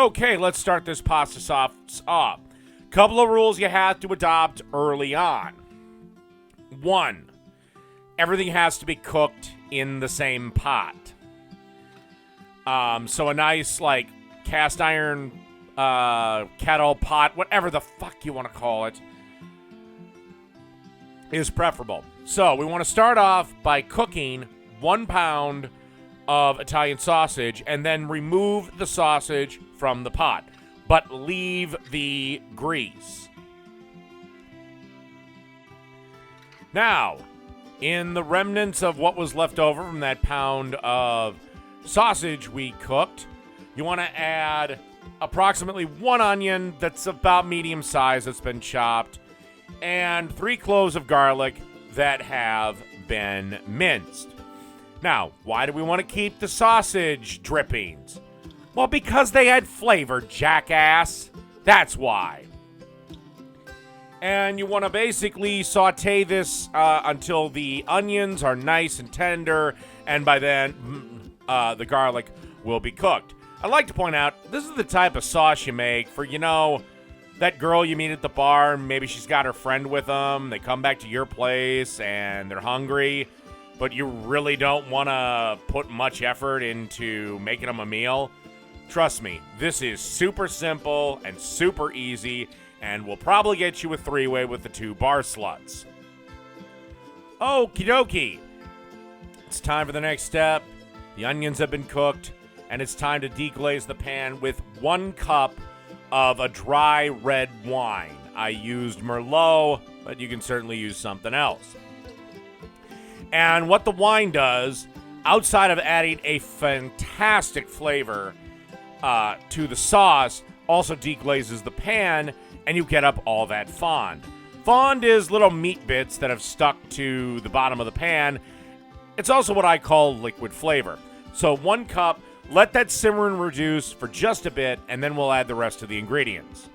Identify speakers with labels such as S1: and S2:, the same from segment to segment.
S1: Okay, let's start this pasta sauce off. Couple of rules you have to adopt early on. 1, everything has to be cooked in the same pot. So a nice, like, cast iron kettle, pot, whatever the fuck you want to call it, is preferable. So we want to start off by cooking 1 pound of Italian sausage and then remove the sausage from the pot, but leave the grease. Now, in the remnants of what was left over from that pound of sausage we cooked, you want to add approximately 1 onion that's about medium size that's been chopped, and 3 cloves of garlic that have been minced. Now, why do we want to keep the sausage drippings? Well, because they add flavor, jackass. That's why. And you want to basically saute this until the onions are nice and tender, and by then, the garlic will be cooked. I'd like to point out, this is the type of sauce you make for, that girl you meet at the bar. Maybe she's got her friend with them. They come back to your place, and they're hungry, but you really don't want to put much effort into making them a meal. Trust me, this is super simple and super easy, and will probably get you a 3-way with the 2 Bar Sluts. Okie dokie. It's time for the next step. The onions have been cooked, and it's time to deglaze the pan with 1 cup of a dry red wine. I used Merlot, but you can certainly use something else. And what the wine does, outside of adding a fantastic flavor to the sauce, also deglazes the pan, and you get up all that fond. Fond is little meat bits that have stuck to the bottom of the pan. It's also what I call liquid flavor. So 1 cup, let that simmer and reduce for just a bit, and then we'll add the rest of the ingredients.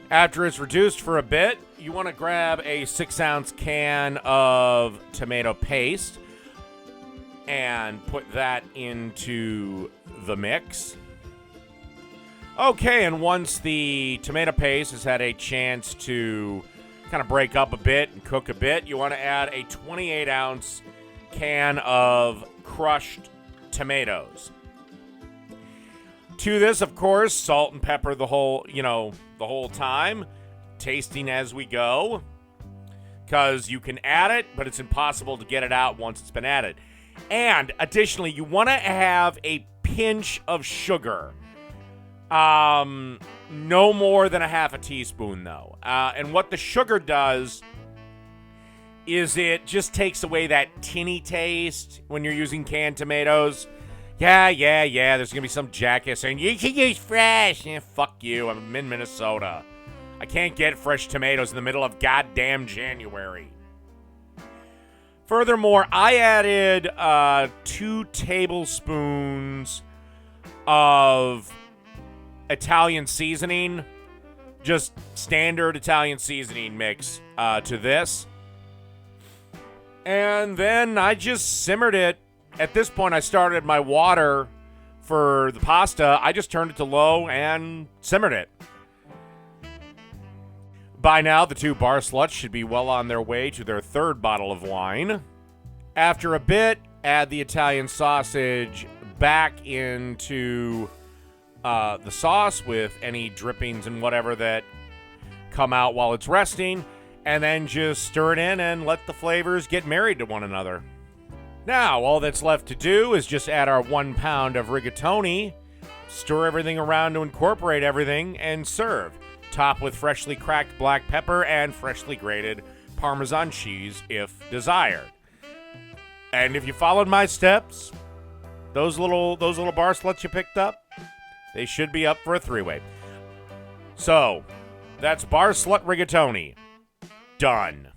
S1: After it's reduced for a bit, you want to grab a 6-ounce can of tomato paste and put that into the mix. Okay, and once the tomato paste has had a chance to kind of break up a bit and cook a bit, you want to add a 28-ounce can of crushed tomatoes. To this, of course, salt and pepper the whole time, tasting as we go, because you can add it, but it's impossible to get it out once it's been added. And additionally, you want to have a pinch of sugar. No more than a half a teaspoon, though. And what the sugar does is it just takes away that tinny taste when you're using canned tomatoes. Yeah, there's going to be some jackass saying, you can use fresh. Yeah, fuck you, I'm in Minnesota. I can't get fresh tomatoes in the middle of goddamn January. Furthermore, I added 2 tablespoons of Italian seasoning, just standard Italian seasoning mix to this. And then I just simmered it. At this point, I started my water for the pasta. I just turned it to low and simmered it. By now, the 2 Bar Sluts should be well on their way to their 3rd bottle of wine. After a bit, add the Italian sausage back into the sauce with any drippings and whatever that come out while it's resting, and then just stir it in and let the flavors get married to one another. Now, all that's left to do is just add our 1 pound of rigatoni, stir everything around to incorporate everything, and serve. Top with freshly cracked black pepper and freshly grated Parmesan cheese if desired. And if you followed my steps, those little Bar Sluts you picked up, they should be up for a 3-way. So, that's Bar Slut Rigatoni. Done.